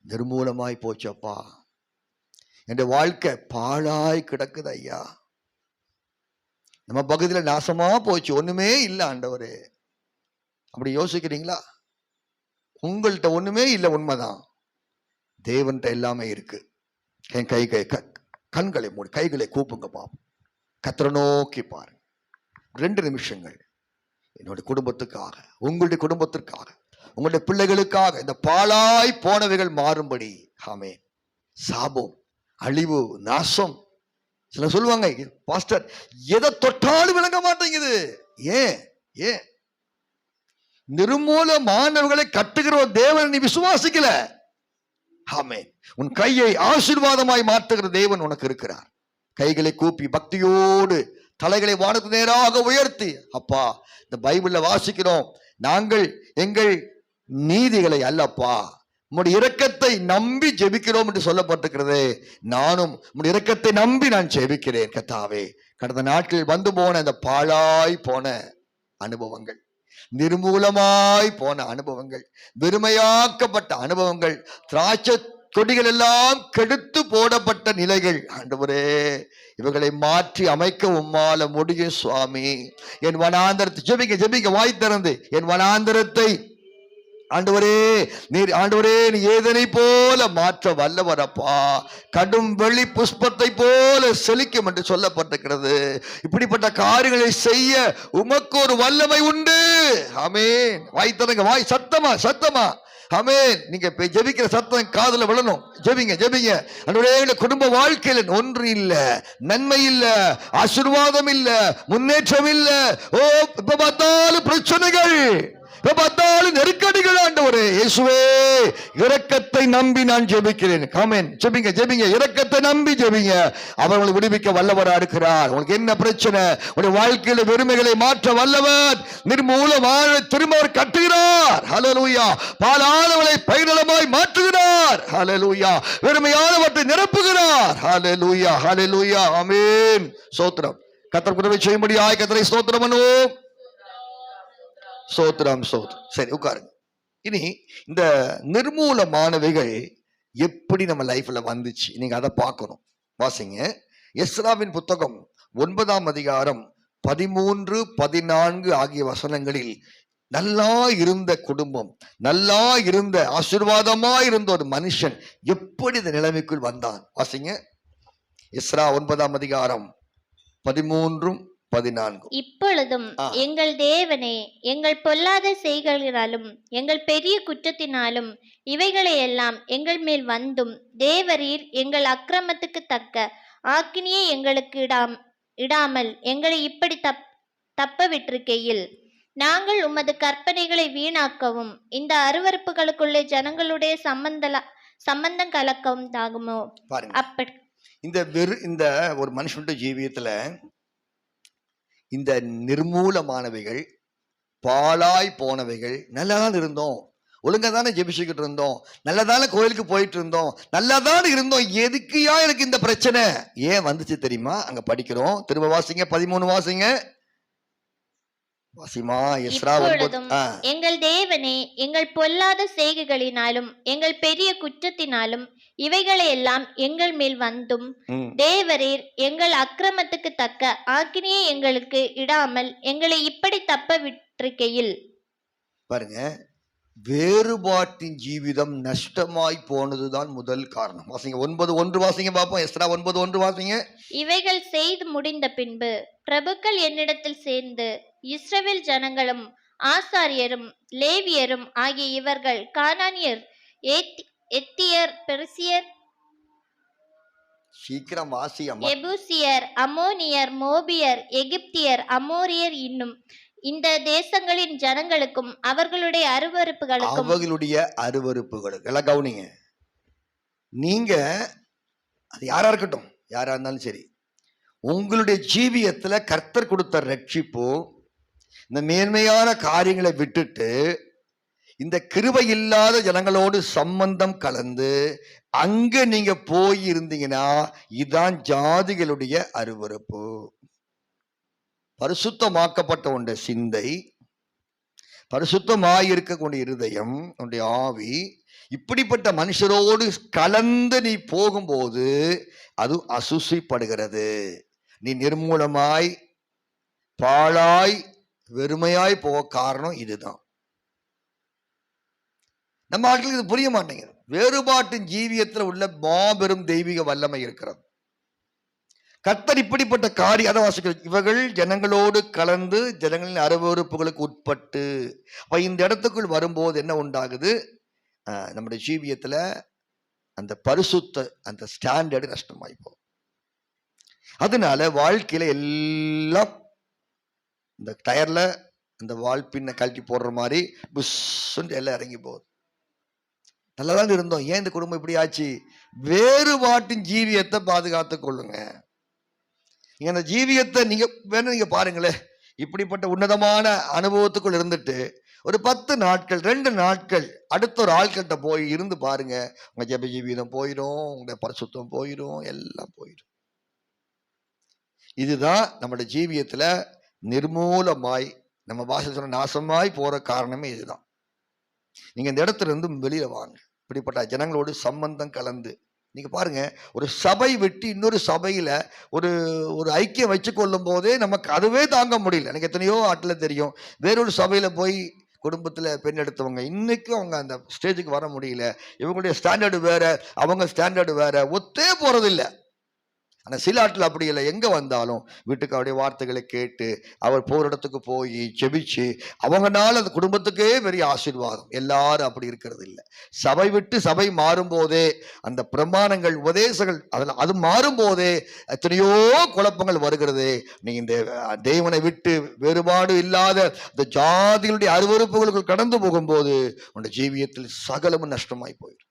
நிர்மூலமாய் போச்சப்பா, என் வாழ்க்கை பாழாய் கிடக்குது ஐயா, நம்ம பகுதியில் நாசமா போச்சு, ஒண்ணுமே இல்லை ஆண்டவரே. அப்படி யோசிக்கிறீங்களா? உங்கள்கிட்ட ஒண்ணுமே இல்லை, உண்மைதான். தேவன்கிட்ட எல்லாமே இருக்கு. என் கண்களை மூடி கைகளை கூப்புங்க பாப்போம். கர்த்தரை நோக்கி பாருங்க. 2 நிமிஷங்கள் என்னுடைய குடும்பத்துக்காக, உங்களுடைய குடும்பத்திற்காக, உங்களுடைய பிள்ளைகளுக்காக இந்த பாழாய் போனவைகள் மாறும்படி. ஆமென். சாபம், அழிவு, நாசம். சில சொல்லுவாங்க, பாஸ்டர் எதை தொட்டாலும் விளங்க மாட்டேங்குது. ஏன்? நிர்மூலமானவர்களை கட்டுகிற தேவன் நீ விசுவாசிக்கல. ஆமென். உன் கையை ஆசீர்வாதமாய் மாற்றுகிற தேவன் உனக்கு இருக்கிறார். கைகளை கூப்பி பக்தியோடு தலைகளை வானத்துக்கு நேராக உயர்த்தி, அப்பா, இந்த பைபிள்ல வாசிக்கிறோம், நாங்கள் எங்கள் நீதிகளை அல்லப்பா, உம்முடைய இரக்கத்தை நம்பி ஜெபிக்கிறோம் என்று சொல்லப்பட்டிருக்கிறது. நானும் உம்முடைய இரக்கத்தை நம்பி நான் ஜெபிக்கிறேன். கர்த்தாவே, கடந்த நாட்களில் வந்து போன இந்த பாழாய் போன அனுபவங்கள், நிர்மூலமாய் போன அனுபவங்கள், வெறுமையாக்கப்பட்ட அனுபவங்கள், திராட்சை கொடிகள் எல்லாம் கெடுத்து போடப்பட்ட நிலைகள், ஆண்டவரே, இவர்களை மாற்றி அமைக்க உம்மால முடியும் சுவாமி. என் வனாந்தரத்தை ஜெபிக்க வாய் திறந்து, என் வனாந்தரத்தை ஆண்டவரே நீ ஏதனை போல மாற்ற வல்லவரப்பா. கடும் வெளி புஷ்பத்தை போல செழிக்கும் என்று சொல்லப்பட்டிருக்கிறது. இப்படிப்பட்ட காரியங்களை செய்ய உமக்கு ஒரு வல்லமை உண்டு. ஆமென். வாய் திறங்க, வாய் சத்தமா. ஆமென். நீங்க ஜெபிக்கிற சத்தம் காதுல விழணும். ஜெபிங்க. ஆண்டவரே, குடும்ப வாழ்க்கையில ஒன்று இல்ல, நன்மை இல்ல, ஆசீர்வாதம் இல்ல, முன்னேற்றம் இல்ல. ஓ, இப்ப பார்த்தாலும் பிரச்சனைகள், பார்த்தாலும் நெருக்கடிகள் ஆண்டவரே. இயேசுவே, இரக்கத்தை நம்பி நான் ஜெபிக்கிறேன். ஆமென். ஜெபிங்க, ஜெபிங்க, இரக்கத்தை நம்பி ஜெபிங்க. அவர் உங்களை விடுவிக்க வல்லவரா இருக்கிறார். உங்களுக்கு என்ன பிரச்சனை? உங்களுடைய வாழ்க்கையில வெறுமைகளை மாற்ற வல்லவர். நிர்மூலமான திரும்ப அவர் கட்டுகிறார். ஹல்லேலூயா. பாலானவளை பைரளமாய் மாற்றுகிறார். ஹல்லேலூயா. வெறுமையானவற்றை நிரப்புகிறார். ஹல்லேலூயா, ஹல்லேலூயா. ஆமென். ஸ்தோத்திரம். கர்த்தர் உதவி செய்யும்படியாய் கர்த்தரை ஸ்தோத்திரம் பண்ணுவோம். ஸ்தோத்திரம், ஸ்தோத்திரம். சரி, உட்காருங்க. இனி இந்த நிர்மூலமானவைகள் எப்படி நம்ம லைஃப்ல வந்துச்சு, நீங்க அதை பார்க்கணும். வாசிங்க. எஸ்ராவின் புத்தகம் 9ஆம் அதிகாரம் 13, 14 ஆகிய வசனங்களில் நல்லா இருந்த குடும்பம், நல்லா இருந்த ஆசீர்வாதமா இருந்த ஒரு மனுஷன் எப்படி இந்த நிலைமைக்குள் வந்தான்? வாசிங்க. எஸ்ரா 9ஆம் அதிகாரம் 13, 14. இப்பொழுதும் எங்கள் தேவனே, எங்கள் பொல்லாத செய்களினாலும் எங்கள் பெரிய குற்றத்தினாலும் இவைகளை எல்லாம் எங்கள் மேல் வந்தும் தேவரீர் எங்கள் அக்கிரமத்துக்கு தக்க ஆக்கினியை எங்களுக்கு இடாமல் எங்களை இப்படி தப்ப விட்டிருக்கையில் நாங்கள் உமது கற்பனைகளை வீணாக்கவும் இந்த அருவருப்புகளுக்குள்ளே ஜனங்களுடைய சம்பந்தம் கலக்கவும் தாகுமோ? அப்படி இந்த ஒரு மனுஷனுடைய ஜீவியத்துல இந்த நிர்மூலமானவைகள், பாழாய் போனவைகள், நல்லதான் இருந்தோம், ஒழுங்கா தானே ஜெபிச்சுக்கிட்டு இருந்தோம், நல்லதான கோயிலுக்கு போயிட்டு இருந்தோம், நல்லதான இருந்தோம், எதுக்குயா எனக்கு இந்த பிரச்சனை ஏன் வந்துச்சு தெரியுமா? அங்க படிக்கிறோம். திரும்ப வாசிங்க. 13 வாசிங்க. வாசிமா. எஸ்ரா 9. எங்கள் தேவனே, எங்கள் பொல்லாத செய்கைகளினாலும் எங்கள் பெரிய குற்றத்தினாலும் இவைகளை எல்லாம் எங்கள் மேல் வந்தும் தேவரீர் எங்கள் அக்கிரமத்துக்கு தக்க ஆக்கினியை எங்களுக்கு இடாமல் எங்களை இப்படி தப்ப விட்டிருக்கையில். பாருங்க, வேறுபாட்டின் ஜீவிதம் நஷ்டமாய் போனதுதான் முதல் காரணம். வாசிங்க. 9:1 வாசிங்க பாப்போம். எஸ்ரா 9:1 வாசிங்க. இவைகள் செய்து முடிந்த பின்பு பிரபுக்கள் என்னிடத்தில் சேர்ந்து இஸ்ரவேல் ஜனங்களும் ஆசாரியரும் லேவியரும் ஆகிய இவர்கள் கானானியர், எத்தியர், பெர்சியர், சீக்கிரம் வாசி. எபூசியர், அம்மோனியர், மோபியர், எகிப்தியர், அமோரியர் இன்னும் இந்த தேசங்களின் ஜனங்களுக்கும் அவர்களுடைய அருவருப்புகளுக்கு எல்லாம் கவனிங்க. நீங்க அது யாரா இருக்கட்டும், யாரா இருந்தாலும் சரி, உங்களுடைய ஜீவியத்துல கர்த்தர் கொடுத்த ரட்சிப்பு, இந்த மேன்மையான காரியங்களை விட்டுட்டு இந்த கிருபை இல்லாத ஜனங்களோடு சம்பந்தம் கலந்து அங்க நீங்க போய் இருந்தீங்கன்னா இதுதான் ஜாதிகளுடைய அருவருப்பு. பரிசுத்தமாக்கப்பட்ட உடைய சிந்தை, பரிசுத்தமாய் இருக்கக்கூடிய இருதயம், உன்னுடைய ஆவி, இப்படிப்பட்ட மனுஷரோடு கலந்து நீ போகும்போது அது அசுசிப்படுகிறது. நீ நிர்மூலமாய் பாழாய் வெறுமையாய் போக காரணம் இதுதான். நம்ம ஆட்களுக்கு இது புரிய மாட்டேங்குது. வேறுபாட்டின் ஜீவியத்தில் உள்ள மாபெரும் தெய்வீக வல்லமை இருக்கிறது. கர்த்தர் இப்படிப்பட்ட காரியம் அதை வாசிக்கிறது. இவர்கள் ஜனங்களோடு கலந்து ஜனங்களின் அருவருப்புகளுக்கு உட்பட்டு. அப்ப இந்த இடத்துக்குள் வரும்போது என்ன உண்டாகுது? நம்முடைய ஜீவியத்துல அந்த பரிசுத்த அந்த ஸ்டாண்டர்டு நஷ்டமாயி போகும். அதனால வாழ்க்கையில எல்லாம் இந்த டயர்ல அந்த வால் பின்ன கழட்டி போடுற மாதிரி புஷ்ஷுன்னு எல்லாம் இறங்கி போகுது. நல்லதான் இருந்தோம், ஏன் இந்த குடும்பம் இப்படி ஆச்சு? வேறுபாட்டின் ஜீவியத்தை பாதுகாத்து கொள்ளுங்க. நீங்க அந்த ஜீவியத்தை நீங்க வேணும், நீங்க பாருங்களேன். இப்படிப்பட்ட உன்னதமான அனுபவத்துக்குள் இருந்துட்டு ஒரு 10 நாட்கள் 2 நாட்கள் அடுத்த ஒரு ஆள்கிட்ட போய் இருந்து பாருங்க, உங்க ஜெப ஜீவியம் போயிடும், உங்க பரிசுத்தம் போயிடும், எல்லாம் போயிடும். இதுதான் நம்மளுடைய ஜீவியத்துல நிர்மூலமாய், நம்ம பாஷை சொன்ன நாசமாய் போற காரணமே இதுதான். நீங்க இந்த இடத்துல இருந்து வெளியில வாங்க. இப்படிப்பட்ட ஜனங்களோடு சம்பந்தம் கலந்து நீங்க பாருங்க, ஒரு சபை விட்டு இன்னொரு சபையில ஒரு ஒரு ஐக்கியம் வச்சு கொள்ளும் போதே நமக்கு அதுவே தாங்க முடியல. எனக்கு எத்தனையோ ஆட்டில் தெரியும், வேறொரு சபையில போய் குடும்பத்துல பெண் எடுத்தவங்க இன்னைக்கும் அவங்க அந்த ஸ்டேஜுக்கு வர முடியல. இவங்களுடைய ஸ்டாண்டர்டு வேற, அவங்க ஸ்டாண்டர்டு வேற, ஒத்தே போறது இல்லை. ஆனா சில ஆட்கள் அப்படி இல்லை, எங்க வந்தாலும் வீட்டுக்கு அவருடைய வார்த்தைகளை கேட்டு அவர் போற இடத்துக்கு போய் செபிச்சு அவங்கனால அந்த குடும்பத்துக்கே பெரிய ஆசீர்வாதம். எல்லாரும் அப்படி இருக்கிறது இல்லை. சபை விட்டு சபை மாறும் போதே அந்த பிரமாணங்கள் உபதேசங்கள் அதில் அது மாறும் போதே எத்தனையோ குழப்பங்கள் வருகிறது. நீ இந்த தேவனை விட்டு வேறுபாடு இல்லாத இந்த ஜாதிகளுடைய அருவருப்புகளுக்கு கடந்து போகும்போது உன்னுடைய ஜீவியத்தில் சகலமும் நஷ்டமாய் போயிடும்.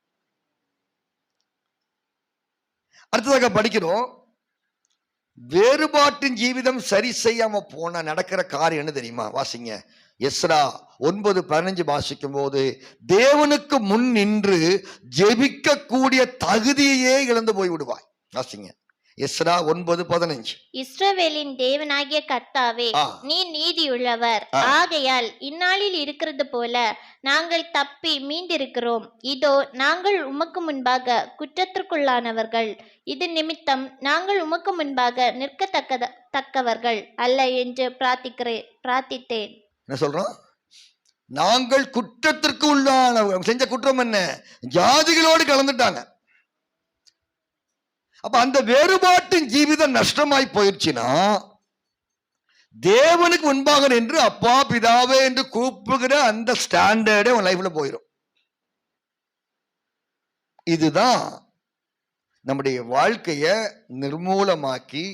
அடுத்ததாக படிக்கிறோம், வேறுபாட்டின் ஜீவிதம் சரி செய்யாம போன நடக்கிற காரியம் என்ன தெரியுமா? வாசிங்க, எஸ்ரா 9:15 வாசிக்கும் போது, தேவனுக்கு முன் நின்று ஜெபிக்க கூடிய தகுதியே இழந்து போய் விடுவாய். வாசிங்க, எஸ்ரா 9:15. இஸ்ரவேலின் தேவனாகிய கர்த்தாவே, நீ நீதியுள்ளவர். ஆகையால் இந்நாளில் இருக்கிறது போல நாங்கள் தப்பி மீண்டிருக்கிறோம். இதோ நாங்கள் உமக்கு முன்பாக குற்றத்திற்குள்ளானவர்கள். இது நிமித்தம் நாங்கள் உமக்கு முன்பாக நிற்கத்தக்கவர்கள் அல்ல என்று பிரார்த்தித்தேன். என்ன சொல்றோம்? நாங்கள் குற்றத்திற்கு உள்ளானவர்கள். செஞ்ச குற்றம் என்ன? ஜாதிகளோடு கலந்துட்டாங்க. அப்ப அந்த வேறுபாட்டின் ஜீவிதம் நஷ்டமாய் போயிடுச்சுன்னா தேவனுக்கு முன்பாக நின்று அப்பா பிதாவே என்று கூப்பிடுகிற அந்த ஸ்டாண்டர்டே உன் லைஃப்ல போயிடும். இதுதான் நம்முடைய வாழ்க்கைய நிர்மூலமாக்கி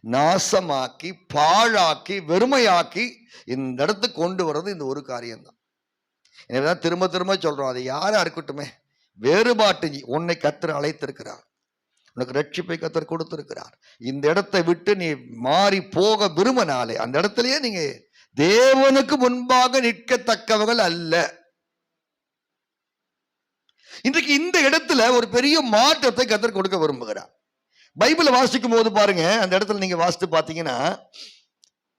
நாசமாக்கி பாழாக்கி வெறுமையாக்கி இந்த இடத்துக்கு கொண்டு வர்றது இந்த ஒரு காரியம்தான். எனவேதான் திரும்ப திரும்ப சொல்றோம், அது யாரா இருக்கட்டுமே, வேறுபாட்டு உன்னை கர்த்தர் அழைத்திருக்கிறார், உனக்கு ரட்சிப்பை கர்த்தர் கொடுத்திருக்கிறார். இந்த இடத்தை விட்டு நீ மாறி போக விரும்பினாலே அந்த இடத்திலேயே நீங்க தேவனுக்கு முன்பாக நிற்கத்தக்கவர்கள் அல்ல. இன்றைக்கு இந்த இடத்துல ஒரு பெரிய மாற்றத்தை கர்த்தர் கொடுக்க விரும்புகிறார். பைபிளை வாசிக்கும் போது பாருங்க, அந்த இடத்துல நீங்க வாசித்து பார்த்தீங்கன்னா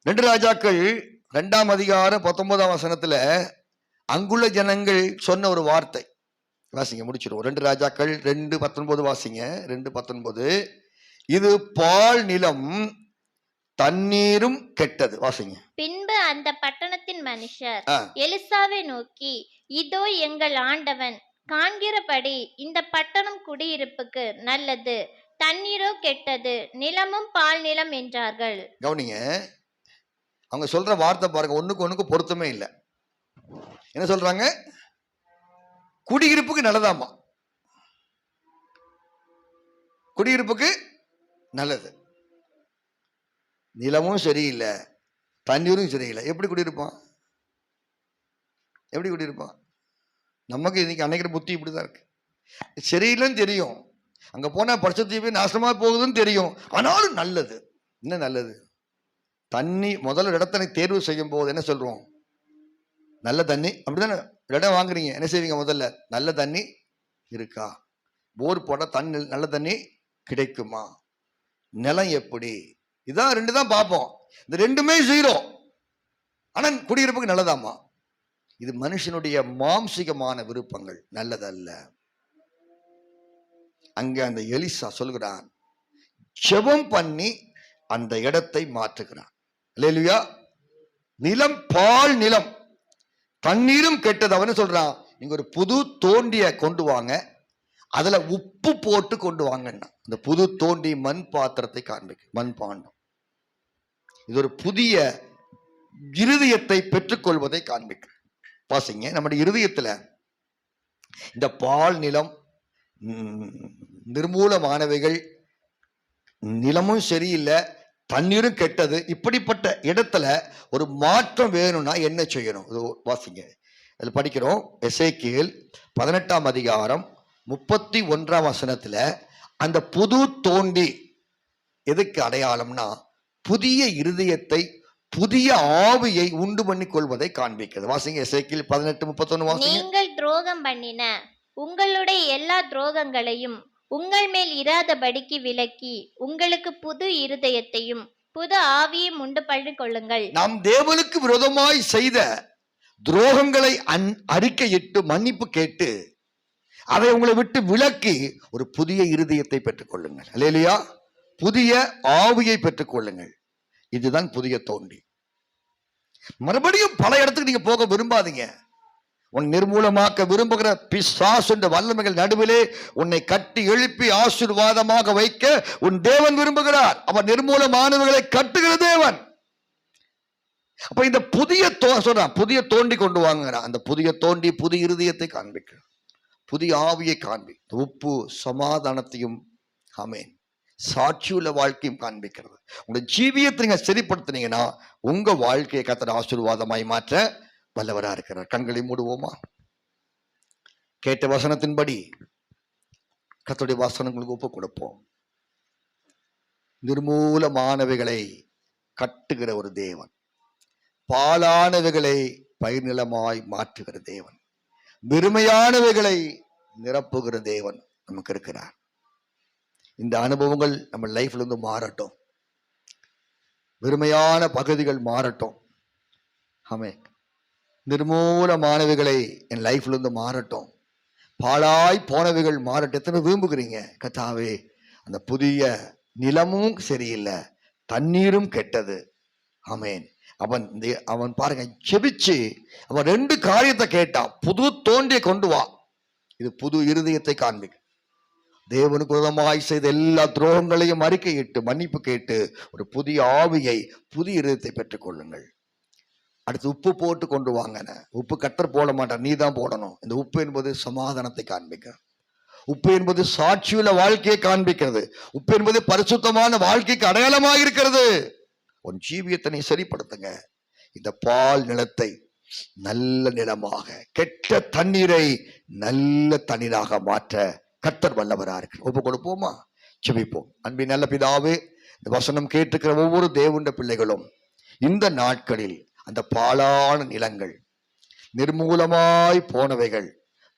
2 ராஜாக்கள் 2:19 அங்குள்ள ஜனங்கள் சொன்ன ஒரு வார்த்தை. வாசிங்க, முடிச்சிருவோம். 2 ராஜாக்கள் 2:19 வாசிங்க. 2:19. இது பால் நிலம் தண்ணீரும் கெட்டது. வாசிங்க. பின்பு அந்த பட்டணத்தின் மனுஷர் எலிசாவை நோக்கி, இதோ எங்கள் ஆண்டவன் காண்கிறபடி இந்த பட்டணம் குடியிருப்புக்கு நல்லது, தண்ணீரோ கெட்டது, நிலமும் பால் நிலம் என்றார்கள். கவனிங்க, அவங்க சொல்ற வார்த்தை பாருங்க, ஒண்ணுக்கு பொருத்தமே இல்லை. என்ன சொல்றாங்க? குடியிருப்புக்கு நல்லதாமா, குடியிருப்புக்கு நல்லது, நிலமும் சரியில்லை தண்ணீரும் சரியில்லை. எப்படி குடியிருப்பான்? எப்படி குடியிருப்பான்? நமக்கு இன்னைக்கு அன்னைக்கு புத்தி இப்படிதான் இருக்கு. சரியில்லைன்னு தெரியும், அங்க போனா பரிசுத்தீவு நாசமா போகுதுன்னு தெரியும், ஆனாலும் நல்லது. என்ன நல்லது? தண்ணி முதல்ல இடத்தை தேர்வு செய்யும் போது என்ன சொல்றோம்? நல்ல தண்ணி. அப்படிதானே இடம் வாங்குறீங்க, என்ன செய்வீங்க? முதல்ல நல்ல தண்ணி இருக்கா, போர் போட தண்ணி நல்ல தண்ணி கிடைக்குமா, நிலம் எப்படி, இதான் 2 தான் பார்ப்போம். இந்த 2மே 0. ஆனா குடியிருப்புக்கு நல்லதாமா. இது மனுஷனுடைய மாம்சிகமான விருப்பங்கள், நல்லதல்ல. அங்க அந்த எலிசா சொல்கிறான், ஜெபம் பண்ணி அந்த இடத்தை மாற்றுகிறான். அல்லேலூயா. நிலம் பால் நிலம் தண்ணீரும் கெட்டது. அவன் சொல்றான், நீங்க ஒரு புது தோண்டிய கொண்டு வாங்க, அதுல உப்பு போட்டு கொண்டு வாங்கன்னா. அந்த புது தோண்டி மண் பாத்திரத்தை காண்பிக்கும், மண் பாண்டம். இது ஒரு புதிய இருதயத்தை பெற்றுக்கொள்வதை காண்பிக்கும். பாசிங்க, நம்முடைய இருதயத்துல இந்த பால் நிலம் நிர்மூலமானவைகள், நிலமும் சரியில்லை தண்ணீரும் கெட்டது, இப்படிப்பட்ட இடத்துல ஒரு மாற்றம் வேணும்னா என்ன செய்யணும்? வாசிங்க, அதில் படிக்கிறோம். எசேக்கியேல் 18:31 அந்த புது தோண்டி எதுக்கு அடையாளம்னா புதிய இருதயத்தை புதிய ஆவியை உண்டு பண்ணி கொள்வதை காண்பிக்கிறது. வாசிங்க, எசேக்கியேல் 18:31 வாசிங்க. நீங்கள் துரோகம் பண்ணின உங்களுடைய எல்லா துரோகங்களையும் உங்கள் மேல் இராதபடிக்கு விலக்கி உங்களுக்கு புது இருதயத்தையும் புது ஆவியையும் உண்டு பண்ணி கொள்ளுங்கள். நாம் தேவனுக்கு விரோதமாய் செய்த துரோகங்களை அறிக்கையிட்டு மன்னிப்பு கேட்டு அதை உங்களை விட்டு விலக்கி ஒரு புதிய இருதயத்தை பெற்றுக் கொள்ளுங்கள். அல்லேலூயா. புதிய ஆவியை பெற்றுக் கொள்ளுங்கள். இதுதான் புதிய தோண்டி. மறுபடியும் பல இடத்துக்கு நீங்க போக விரும்பாதீங்க. உன் நிர்மூலமாக்க விரும்புகிற பிசாசு என்ற வல்லமைகள் நடுவிலே உன்னை கட்டி எழுப்பி ஆசீர்வாதமாக வைக்க உன் தேவன் விரும்புகிறார். அவர் நிர்மூலமானவர்களை கட்டுகிற தேவன். அப்ப இந்த புதிய சொல்றான், புதிய தோண்டி கொண்டு வாங்குறான். அந்த புதிய தோண்டி புதிய இருதயத்தை காண்பிக்கிறான், புதிய ஆவியை காண்பி, உப்பு சமாதானத்தையும் ஆமென் சாட்சியுள்ள வாழ்க்கையும் காண்பிக்கிறது. உங்க ஜீவியத்தை நீங்க சரிப்படுத்தினீங்கன்னா உங்க வாழ்க்கையை கர்த்தர் ஆசீர்வாதமாய் மாற்ற வல்லவரா இருக்கிறார். கண்களை மூடுவோமா? கேட்ட வசனத்தின்படி கர்த்தருடைய வசனங்களுக்கு ஒப்பு கொடுப்போம். நிர்மூலமானவைகளை கட்டுகிற ஒரு தேவன், பாலானவைகளை பயிர்நிலமாய் மாற்றுகிற தேவன், வெறுமையானவைகளை நிரப்புகிற தேவன் நமக்கு இருக்கிறார். இந்த அனுபவங்கள் நம்ம லைஃப்ல இருந்து மாறட்டும். வெறுமையான பகுதிகள் மாறட்டும். ஆமென். நிர்மூலமானவைகளை என் லைஃப்ல இருந்து மாறட்டும். பாழாய் போனவைகள் மாறட்டும். எத்தனை விரும்புகிறீங்க? கர்த்தாவே, அந்த புதிய நிலமும் சரியில்லை, தண்ணீரும் கெட்டது. ஆமென். அவன் பாருங்க, ஜெபிச்சு அவன் 2 காரியத்தை கேட்டான். புது தோண்டியை கொண்டு வா, இது புது இருதயத்தை காண்பிக்க. தேவனுக்கு விரோதமாய் செய்த எல்லா துரோகங்களையும் அறிக்கையிட்டு மன்னிப்பு கேட்டு ஒரு புதிய ஆவியை, புதிய இருதயத்தை பெற்றுக் கொள்ளுங்கள். அடுத்து உப்பு போட்டு கொண்டு வாங்க. உப்பு கர்த்தர் போட மாட்டார், நீ தான் போடணும். இந்த உப்பு என்பது சமாதானத்தை காண்பிக்க, உப்பு என்பது சாட்சியுள்ள வாழ்க்கையை காண்பிக்கிறது, உப்பு என்பது பரிசுத்தமான வாழ்க்கைக்கு அடையாளமாக இருக்கிறது. உன் ஜீவியத்தை நீ சரிப்படுத்துங்க. இந்த பால் நிலத்தை நல்ல நிலமாக, கெட்ட தண்ணீரை நல்ல தண்ணீராக மாற்ற கர்த்தர் வல்லவரா இருக்கு. ஒப்பு கொடுப்போமா? ஜெபிப்போம். அன்பின் நல்ல பிதாவே, இந்த வசனம் கேட்டிருக்கிற ஒவ்வொரு தேவனுடைய பிள்ளைகளும் இந்த நாட்களில் அந்த பாழான நிலங்கள், நிர்மூலமாய் போனவைகள்,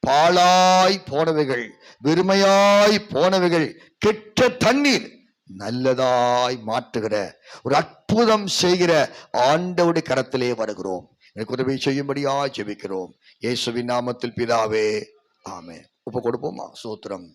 பாழாய் போனவைகள், வெறுமையாய் போனவைகள், கெட்ட தண்ணீர் நல்லதாய் மாற்றுகிற ஒரு அற்புதம் செய்கிற ஆண்டவருடைய கரத்திலே வருகிறோம். எனக்கு உதவி செய்யும்படியா ஜெபிக்கிறோம். இயேசுவின் நாமத்தில் பிதாவே, ஆமென். ஒப்பு கொடுப்போமா? ஸ்தோத்திரம்.